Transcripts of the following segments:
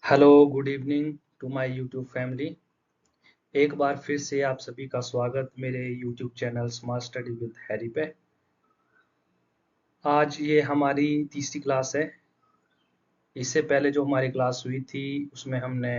Hello good evening to my YouTube family. एक बार फिर से आप सभी का स्वागत मेरे YouTube channel Smart Study with Harry पे। आज ये हमारी तीसरी क्लास है। इससे पहले जो हमारी क्लास हुई थी उसमें हमने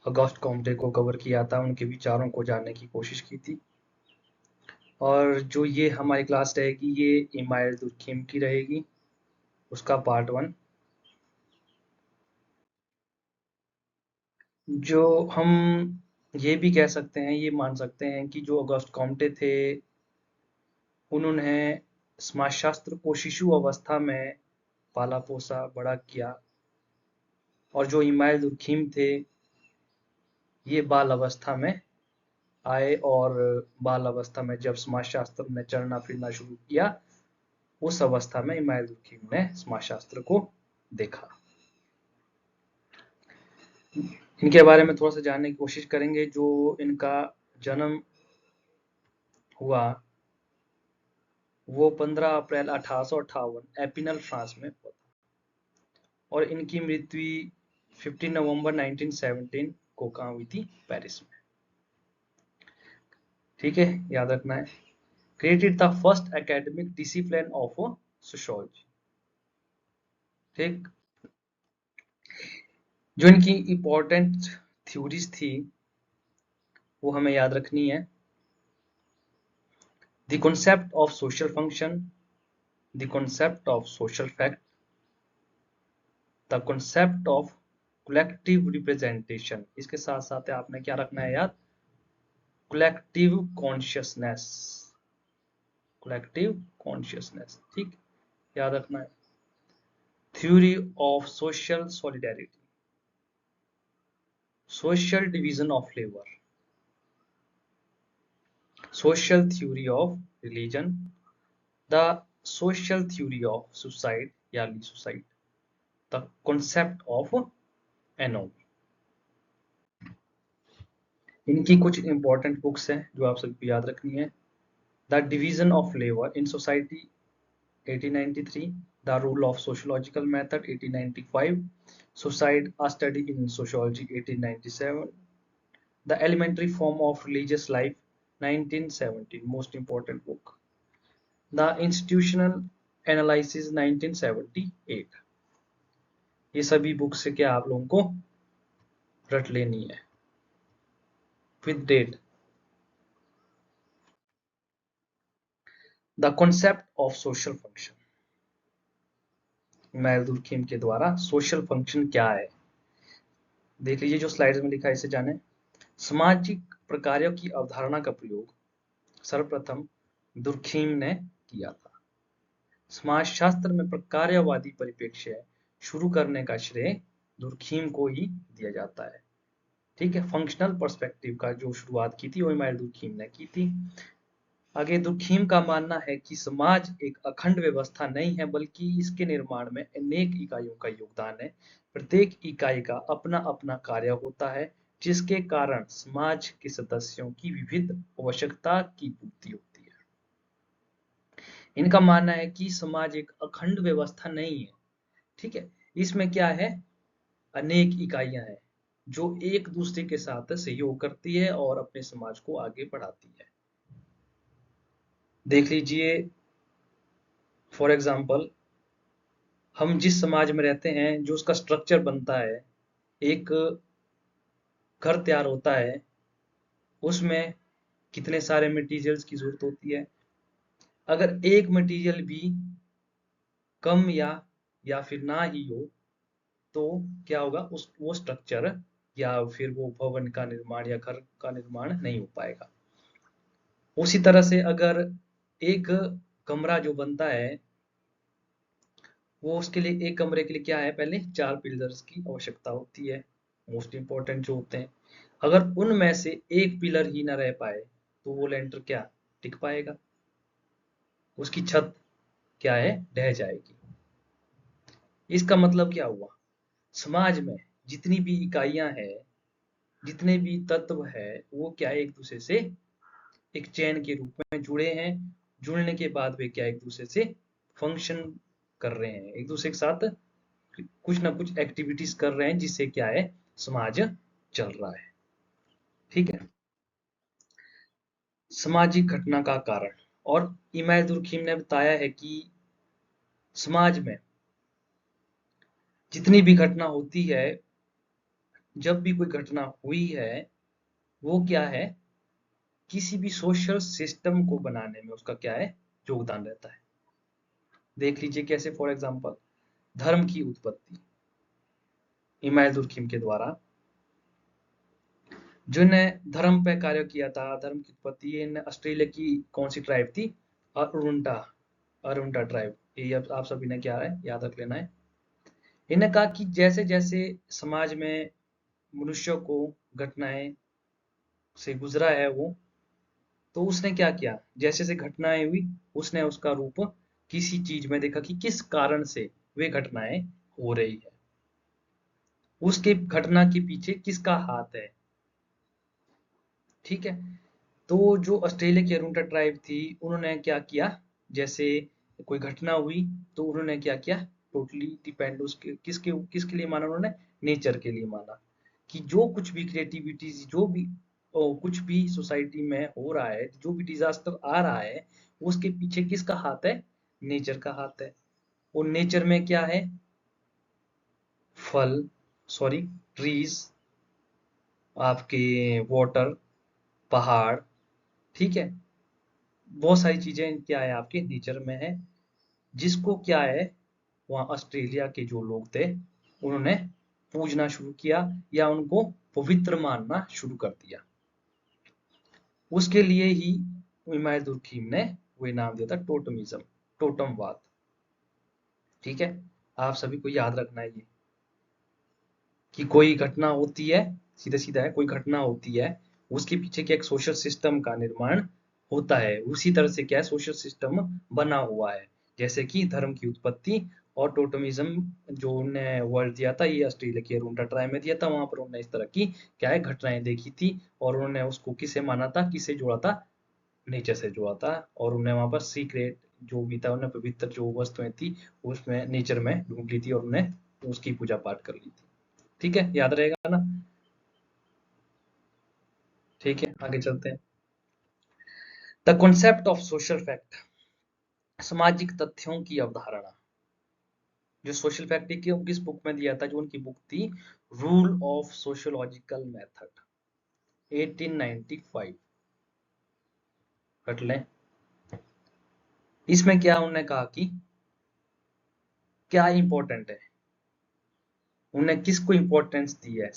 अगस्ट कॉम्टे को कवर किया था, उनके विचारों को जानने की कोशिश की थी। और जो ये हमारी क्लास रहेगी ये इमाइल दुर्खिम की रहेगी, उसका पार्ट 1। जो हम ये भी कह सकते हैं, ये मान सकते हैं कि जो अगस्ट कॉम्टे थे उन्होंने समाजशास्त्र को शिशु अवस्था में पाला पोसा बड़ा किया, और जो इमाइल दुर्खिम थे ये बाल अवस्था में आए, और बाल अवस्था में जब समाजशास्त्र ने चलना फिरना शुरू किया उस अवस्था में इमाइल दुर्खिम ने समाजशास्त्र को देखा। इनके बारे में थोड़ा सा जानने की कोशिश करेंगे। जो इनका जन्म हुआ वो 15 अप्रैल 1858 एपिनल फ्रांस में हुआ, और इनकी मृत्यु 15 नवंबर 1917 को कहाँ हुई थी? पेरिस में। ठीक है, याद रखना है। Created the first academic discipline of sociology. ठीक, जो इनकी इंपॉर्टेंट थ्योरीज थी वो हमें याद रखनी है। The concept of social function, the concept of social fact, the concept of collective representation. इसके साथ साथ आपने क्या रखना है याद? Collective consciousness, collective consciousness. ठीक, याद रखना है। Theory of social solidarity, social division of labour, social theory of religion, the social theory of suicide या suicide, the concept of anom। इनकी कुछ इंपॉर्टेंट बुक्स हैं जो आप सबको याद रखनी है। The division of labour in society 1893, the rule of sociological method 1895, suicide a study in sociology 1897, the elementary form of religious life 1917, most important book. The institutional analysis 1978। ये सभी बुक से क्या आप लोगों को रट लेनी है with date. The concept of social function, Emile Durkheim के द्वारा सोशल फंक्शन क्या है देख लीजिए, जो स्लाइड्स में लिखा है इसे जाने। सामाजिक प्रकारों की अवधारणा का प्रयोग सर्वप्रथम दुर्खिम ने किया था। समाजशास्त्र में प्रकार्यवादी परिप्रेक्ष्य शुरू करने का श्रेय दुर्खिम को ही दिया जाता है। ठीक है, फंक्शनल पर्सपेक्टिव का जो शुरुआत की थी वो इमाइल दुर्खिम ने की थी। आगे दुर्खिम का मानना है कि समाज एक अखंड व्यवस्था नहीं है बल्कि इसके निर्माण में अनेक इकाइयों का योगदान है। प्रत्येक इकाई का अपना अपना कार्य होता है जिसके कारण समाज के सदस्यों की विविध आवश्यकता की पूर्ति होती है। इनका मानना है कि समाज एक अखंड व्यवस्था नहीं है। ठीक है, इसमें क्या है? अनेक इकाइयां हैं जो एक दूसरे के साथ सहयोग करती है और अपने समाज को आगे बढ़ाती है। देख लीजिए, फॉर एग्जाम्पल हम जिस समाज में रहते हैं, जो उसका स्ट्रक्चर बनता है, एक घर तैयार होता है, उसमें कितने सारे मटेरियल्स की जरूरत होती है। अगर एक मटेरियल भी कम या फिर ना ही हो तो क्या होगा? उस वो स्ट्रक्चर या फिर वो भवन का निर्माण या घर का निर्माण नहीं हो पाएगा। उसी तरह से अगर एक कमरा जो बनता है, वो उसके लिए एक कमरे के लिए क्या है? पहले 4 पिलर्स की आवश्यकता होती है, मोस्ट इंपॉर्टेंट जो होते हैं। अगर उनमें से एक पिलर ही ना रह पाए तो वो लेंटर क्या टिक पाएगा? उसकी छत क्या है? ढह जाएगी। इसका मतलब क्या हुआ? समाज में जितनी भी इकाइयां हैं, जितने भी तत्व है, वो क्या है? एक दूसरे से एक चेन के रूप में जुड़े हैं। जुड़ने के बाद वे क्या एक दूसरे से फंक्शन कर रहे हैं, एक दूसरे के साथ कुछ ना कुछ एक्टिविटीज कर रहे हैं जिससे क्या है, समाज चल रहा है। ठीक है। सामाजिक घटना का कारण, और इमाम दुर्खिम ने बताया है कि समाज में जितनी भी घटना होती है, जब भी कोई घटना हुई है, वो क्या है, किसी भी सोशल सिस्टम को बनाने में उसका क्या है, योगदान रहता है। देख लीजिए कैसे, फॉर एग्जांपल धर्म की उत्पत्ति इमाम दुर्खिम के द्वारा, जिन्होंने धर्म पे कार्य किया था, धर्म की उत्पत्ति इन ऑस्ट्रेलिया की कौन सी ट्राइब थी, अरुंटा, अरुंटा ट्राइब। ये आप सभी ने क्या है, याद रख लेना है। इन्हें कहा कि जैसे जैसे समाज में मनुष्यों को घटनाएं से गुजरा है वो, तो उसने क्या किया, जैसे जैसे घटनाएं हुई उसने उसका रूप किसी चीज में देखा कि किस कारण से वे घटनाएं हो रही है, उसके घटना के पीछे किसका हाथ है। ठीक है। तो जो ऑस्ट्रेलिया की अरुंटा ट्राइब थी, उन्होंने क्या किया, जैसे कोई घटना हुई तो उन्होंने क्या किया, टोटली डिपेंड उसके किसके किसके लिए माना, उन्होंने नेचर के लिए माना, कि जो कुछ भी क्रिएटिविटी, जो भी कुछ भी सोसाइटी में हो रहा है, जो भी डिजास्टर आ रहा है, उसके पीछे किसका हाथ है, नेचर का हाथ है। और नेचर में क्या है, फल, सॉरी, ट्रीज, आपके वाटर, पहाड़, ठीक है, बहुत सारी चीजें क्या है आपके नेचर में है, जिसको क्या है, वहाँ ऑस्ट्रेलिया के जो लोग थे उन्होंने पूजना शुरू किया या उनको पवित्र मानना शुरू कर दिया। उसके लिए ही इमाम दुर्खिम ने वो नाम दिया था टोटमिज्म, टोटमवाद। ठीक है। आप सभी को याद रखना है ये, कि कोई घटना होती है, सीधा सीधा है, कोई घटना होती है, उसके पीछे क्या एक सोशल सिस्टम का निर्माण होता है, उसी तरह से क्या है, सोशल सिस्टम बना हुआ है। जैसे कि धर्म की उत्पत्ति और टोटमिज्म जो उन्होंने वर्ड दिया था, ये ऑस्ट्रेलिया के अरुंटा ट्राइब में दिया था, वहां पर उन्होंने इस तरह की क्या है, घटनाएं देखी थी, और उन्होंने उसको किसे माना था, किसे जोड़ा था, नेचर से जोड़ा था। और उन्हें वहां पर सीक्रेट जो भी था, उन्हें पवित्र जो वस्तुएं थी उसमें नेचर में ढूंढ ली थी और उन्हें उसकी पूजा पाठ कर ली थी। ठीक है, याद रहेगा ना। ठीक है, आगे चलते हैं। The concept of social fact, सामाजिक तथ्यों की अवधारणा। जो सोशल फैक्ट की किस बुक में दिया था, जो उनकी बुक थी रूल ऑफ सोशियोलॉजिकल मेथड, 1895। पढ़ लें। इसमें क्या उन्होंने कहा कि क्या इंपॉर्टेंट है, उन्होंने किसको इंपॉर्टेंस दी है,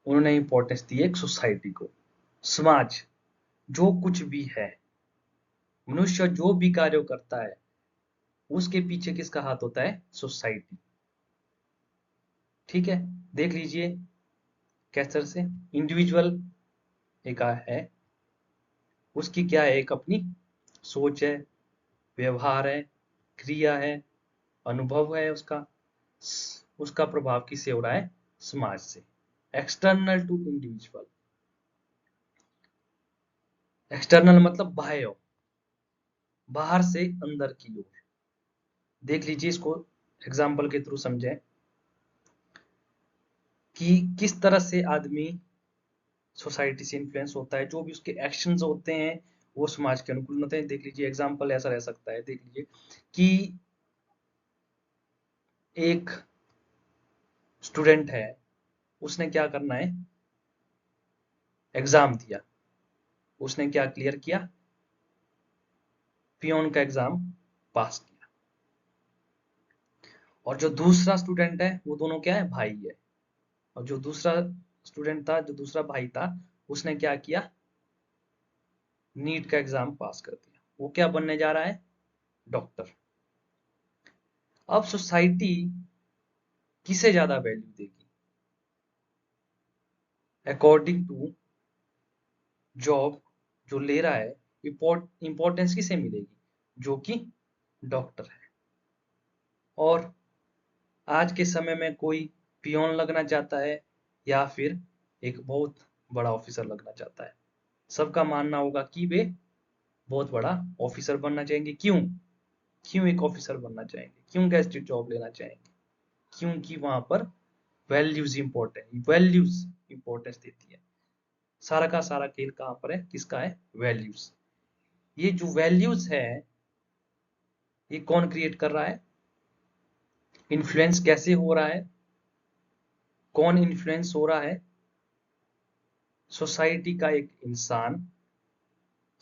उन्होंने इंपॉर्टेंस दी है एक सोसाइटी को, समाज, जो कुछ भी है, मनुष्य जो भी कार्य करता है, उसके पीछे किसका हाथ होता है, सोसाइटी। ठीक है। देख लीजिए किस तरह से इंडिविजुअल एक है, उसकी क्या है, एक अपनी सोच है, व्यवहार है, क्रिया है, अनुभव है, उसका उसका प्रभाव किससे हो रहा है, समाज से। एक्सटर्नल टू इंडिविजुअल, एक्सटर्नल मतलब बाह्य, बाहर से अंदर की ओर। देख लीजिए इसको एग्जाम्पल के थ्रू समझें कि किस तरह से आदमी सोसाइटी से इन्फ्लुएंस होता है, जो भी उसके एक्शंस होते हैं वो समाज के अनुकूल होते हैं। देख लीजिए एग्जाम्पल ऐसा रह सकता है, देख लीजिए कि एक स्टूडेंट है, उसने क्या करना है, एग्जाम दिया, उसने क्या क्लियर किया, पियोन का एग्जाम पास किया। और जो दूसरा स्टूडेंट है, वो दोनों क्या है, भाई है। और जो दूसरा स्टूडेंट था, जो दूसरा भाई था, उसने क्या किया, नीट का एग्जाम पास कर दिया। वो क्या बनने जा रहा है, डॉक्टर। अब सोसाइटी किसे ज्यादा वैल्यू देगी, अकॉर्डिंग टू जॉब जो ले रहा है, इंपॉर्टेंस किसे मिलेगी, जो कि डॉक्टर है। और आज के समय में कोई पियोन लगना चाहता है या फिर एक बहुत बड़ा ऑफिसर लगना चाहता है, सबका मानना होगा कि वे बहुत बड़ा ऑफिसर बनना चाहेंगे। क्यों, क्यों एक ऑफिसर बनना चाहेंगे, क्यों गेस्टेड जॉब लेना चाहेंगे? क्योंकि वहां पर वैल्यूज इंपॉर्टेंट, वैल्यूज इंपॉर्टेंस देती है। सारा का सारा खेल कहाँ पर है, किसका है? वैल्यूज। ये जो वैल्यूज है ये कौन क्रिएट कर रहा है? इन्फ्लुएंस कैसे हो रहा है? कौन इन्फ्लुएंस हो रहा है? सोसाइटी का एक इंसान,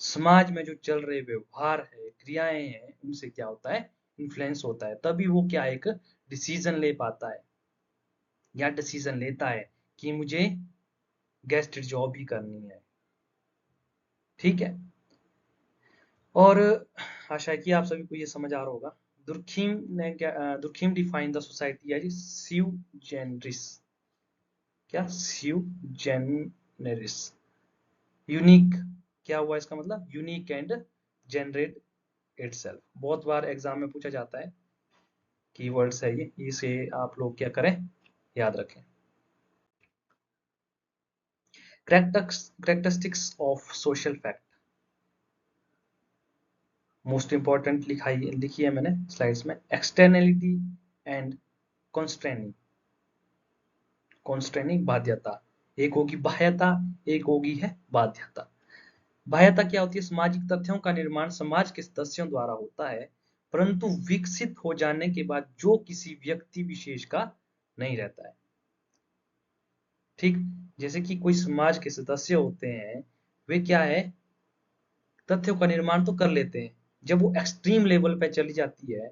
समाज में जो चल रहे व्यवहार है, क्रियाएं हैं, उनसे क्या होता है? इन्फ्लुएंस होता है। तभी वो क्या एक डिसीजन ले पाता है या डिसीजन लेता है कि मुझे गेस्टेड जॉब ही करनी है। ठीक है। और आशा है कि आप सभी को ये समझ आ रहा होगा। दुर्खीम ने क्या, Durkheim define the society as sui generis. क्या? Sui generis, unique. क्या हुआ इसका मतलब? Unique and generate itself. बहुत बार एग्जाम में पूछा जाता है, कीवर्ड्स है ये, इसे आप लोग क्या करें, याद रखें। Characteristics of social fact, most important लिखी है मैंने स्लाइड्स में। Externality and कॉन्स्ट्रेनिंग। कॉन्स्ट्रेनिंग बाध्यता, एक होगी बाह्यता, एक होगी है बाध्यता। बाह्यता क्या होती है? सामाजिक तथ्यों का निर्माण समाज के सदस्यों द्वारा होता है, परंतु विकसित हो जाने के बाद जो किसी व्यक्ति विशेष का नहीं रहता है। ठीक, जैसे कि कोई समाज के सदस्य होते हैं, वे क्या है, तथ्यों का निर्माण तो कर लेते हैं, जब वो एक्सट्रीम लेवल पे चली जाती है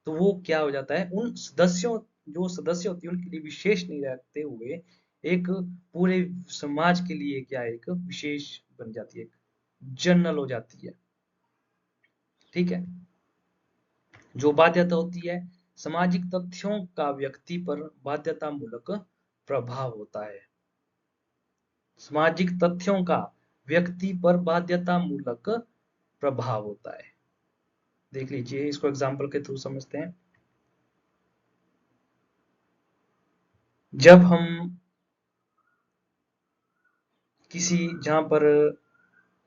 तो वो क्या हो जाता है, उन सदस्यों, जो सदस्य होती है उनके लिए विशेष नहीं रहते हुए एक पूरे समाज के लिए क्या है, एक विशेष बन जाती है, जनरल हो जाती है। ठीक है। जो बाध्यता होती है, सामाजिक तथ्यों का व्यक्ति पर बाध्यतामूलक प्रभाव होता है। सामाजिक तथ्यों का व्यक्ति पर बाध्यतामूलक प्रभाव होता है। देख लीजिए, इसको एग्जाम्पल के थ्रू समझते हैं। जब हम किसी, जहां पर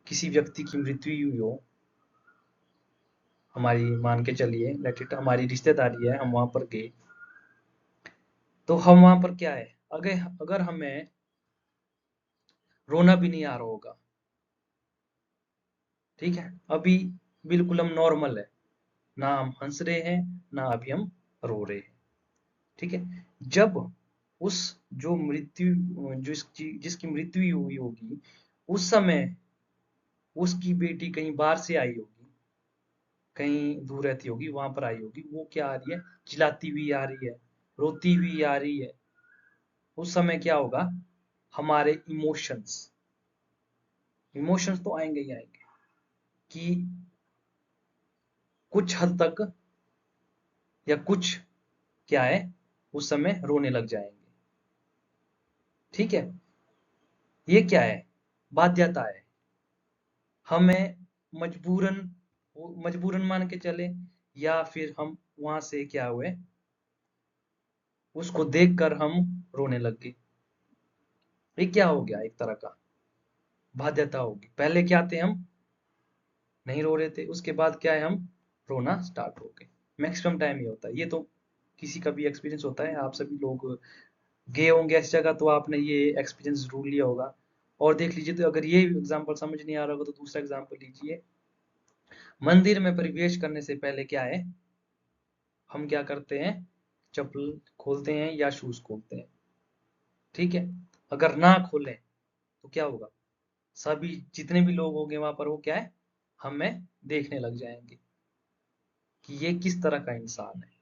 किसी व्यक्ति की मृत्यु हुई हो, हमारी मान के चलिए लेट इट हमारी रिश्तेदारी है, हम वहां पर गए, तो हम वहां पर क्या है, अगर अगर हमें रोना भी नहीं आ रहा होगा, ठीक है, अभी बिल्कुल हम नॉर्मल है, ना हम हंस रहे हैं, ना अभी हम रो रहे हैं। ठीक है। जब उस जो मृत्यु, जिसकी मृत्यु हुई होगी, उस समय उसकी बेटी कहीं बाहर से आई होगी, कहीं दूर रहती होगी, वहां पर आई होगी, वो क्या आ रही है, चिल्लाती हुई आ रही है, रोती हुई आ रही है। उस समय क्या होगा, हमारे इमोशंस, इमोशंस तो आएंगे ही आएंगे कि कुछ हद तक या कुछ क्या है, उस समय रोने लग जाएंगे। ठीक है। ये क्या है, बाध्यता है। हमें मजबूरन, मजबूरन मान के चले, या फिर हम वहां से क्या हुए, उसको देखकर हम रोने लग गए। ये क्या हो गया, एक तरह का बाध्यता होगी। पहले क्या थे, हम नहीं रो रहे थे, उसके बाद क्या है, हम रोना स्टार्ट हो गए। मैक्सिमम टाइम ये होता है, ये तो किसी का भी एक्सपीरियंस होता है, आप सभी लोग गए होंगे इस जगह तो आपने ये एक्सपीरियंस जरूर लिया होगा। और देख लीजिए, तो अगर ये एग्जांपल समझ नहीं आ रहा होगा तो दूसरा एग्जांपल लीजिए। मंदिर में प्रवेश करने से पहले क्या है, हम क्या करते हैं, चप्पल खोलते हैं या शूज खोलते हैं। ठीक है। अगर ना खोलें तो क्या होगा, सभी जितने भी लोग होंगे वहां पर, वो क्या है, हमें देखने लग जाएंगे कि ये किस तरह का इंसान है।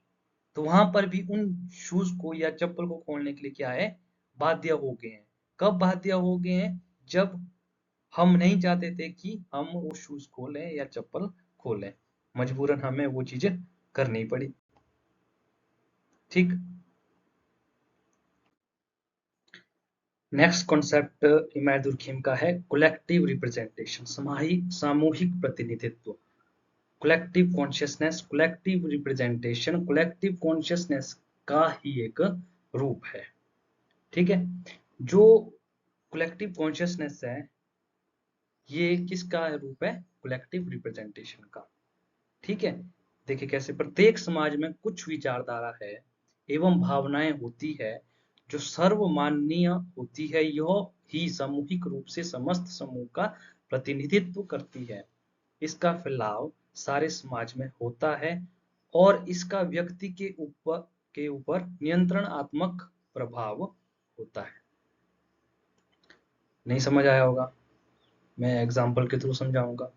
तो वहां पर भी उन शूज को या चप्पल को खोलने के लिए क्या है, बाध्य हो गए हैं। कब बाध्य हो गए हैं, जब हम नहीं चाहते थे कि हम वो शूज खोलें या चप्पल खोलें, मजबूरन हमें वो चीजें करनी पड़ी। ठीक। नेक्स्ट कॉन्सेप्ट इमाम दुर्खिम का है कलेक्टिव रिप्रेजेंटेशन, सामूहिक प्रतिनिधित्व। Collective consciousness, collective representation, collective consciousness का ही एक रूप है। ठीक है। जो कलेक्टिव कॉन्शियसनेस है, ये किसका रूप है, कलेक्टिव रिप्रेजेंटेशन का। ठीक है। देखिए कैसे प्रत्येक समाज में कुछ विचारधारा है एवं भावनाएं होती है जो सर्वमान्य होती है, यह ही सामूहिक रूप से समस्त समूह का प्रतिनिधित्व करती है। इसका फैलाव सारे समाज में होता है और इसका व्यक्ति के ऊपर नियंत्रणात्मक प्रभाव होता है। नहीं समझ आया होगा, मैं एग्जाम्पल के थ्रू समझाऊंगा।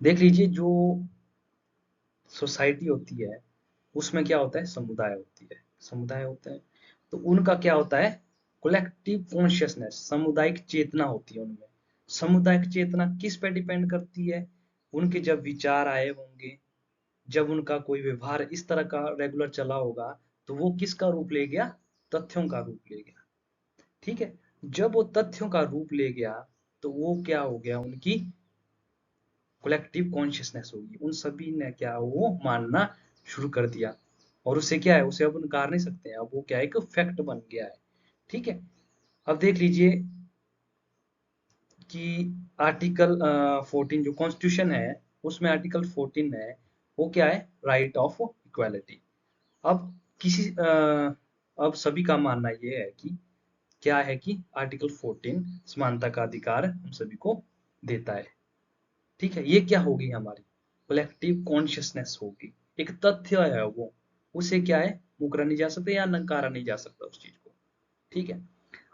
देख लीजिए, जो सोसाइटी होती है उसमें क्या होता है, समुदाय होती है, समुदाय होता है। तो उनका क्या होता है, कलेक्टिव कॉन्शियसनेस, सामुदायिक चेतना होती है उनमें। सामुदायिक चेतना किस पे डिपेंड करती है, उनके जब विचार आए होंगे, जब उनका कोई व्यवहार इस तरह का रेगुलर चला होगा, तो वो किसका रूप ले गया, तथ्यों का रूप ले गया। ठीक है, जब वो तथ्यों का रूप ले गया तो वो क्या हो गया, उनकी कलेक्टिव कॉन्शियसनेस होगी। उन सभी ने क्या वो मानना शुरू कर दिया, और उसे क्या है, उसे अब नकार नहीं सकते हैं, अब वो क्या है, एक फैक्ट बन गया है। ठीक है, अब देख लीजिए कि आर्टिकल 14 जो कॉन्स्टिट्यूशन है, उसमें आर्टिकल 14 है, वो क्या है, राइट ऑफ इक्वालिटी। अब अब सभी का मानना ये है कि क्या है कि आर्टिकल 14 समानता का अधिकार हम सभी को देता है। ठीक है, ये क्या होगी, हमारी कलेक्टिव कॉन्शियसनेस होगी, एक तथ्य है वो, उसे क्या है, मुकरा नहीं जा सकता या नकारा नहीं जा सकता उस चीज को। ठीक है,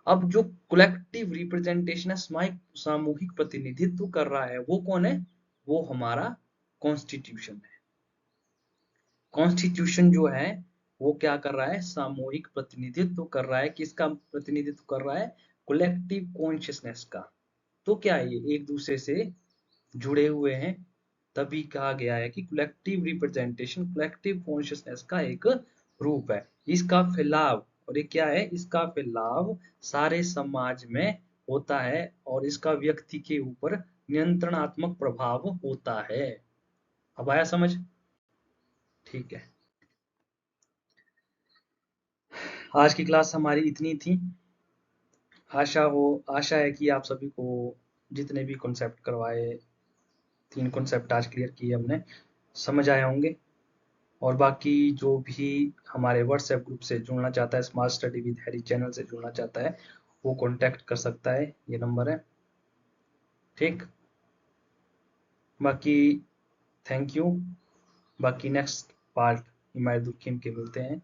अब जो कलेक्टिव रिप्रेजेंटेशन है, सामूहिक प्रतिनिधित्व कर रहा है, वो कौन है, वो हमारा कॉन्स्टिट्यूशन है। कॉन्स्टिट्यूशन जो है वो क्या कर रहा है, सामूहिक प्रतिनिधित्व कर रहा है, किसका प्रतिनिधित्व कर रहा है, कलेक्टिव कॉन्शियसनेस का। तो क्या है, ये एक दूसरे से जुड़े हुए हैं, तभी कहा गया है कि कलेक्टिव रिप्रेजेंटेशन कलेक्टिव कॉन्शियसनेस का एक रूप है। इसका फैलाव, और ये क्या है, इसका फैलाव सारे समाज में होता है और इसका व्यक्ति के ऊपर नियंत्रणात्मक प्रभाव होता है। अब आया समझ? ठीक है, आज की क्लास हमारी इतनी थी। आशा है कि आप सभी को जितने भी कॉन्सेप्ट करवाए, 3 कॉन्सेप्ट आज क्लियर किए हमने, समझ आए होंगे। और बाकी जो भी हमारे व्हाट्सएप ग्रुप से जुड़ना चाहता है, smart Study with Harry channel से जुड़ना चाहता है, वो कांटेक्ट कर सकता है, ये नंबर है। ठीक, बाकी थैंक यू। बाकी नेक्स्ट पार्ट हिमायत दुर्खिम के मिलते हैं,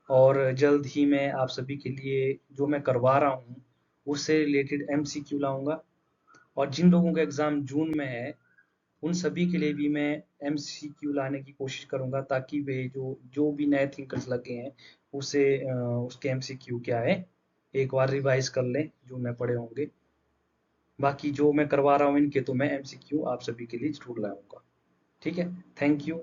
और जल्द ही मैं आप सभी के लिए जो मैं करवा रहा हूँ उससे रिलेटेड एमसीक्यू लाऊंगा। और जिन लोगों का एग्ज़ाम जून में है उन सभी के लिए भी मैं एमसीक्यू लाने की कोशिश करूंगा, ताकि वे जो जो भी नए थिंकर्स लगे हैं उसे उसके एमसीक्यू क्या है, एक बार रिवाइज कर लें जो मैं पढ़े होंगे। बाकी जो मैं करवा रहा हूँ इनके तो मैं एमसीक्यू आप सभी के लिए जरूर लाऊंगा। ठीक है, थैंक यू।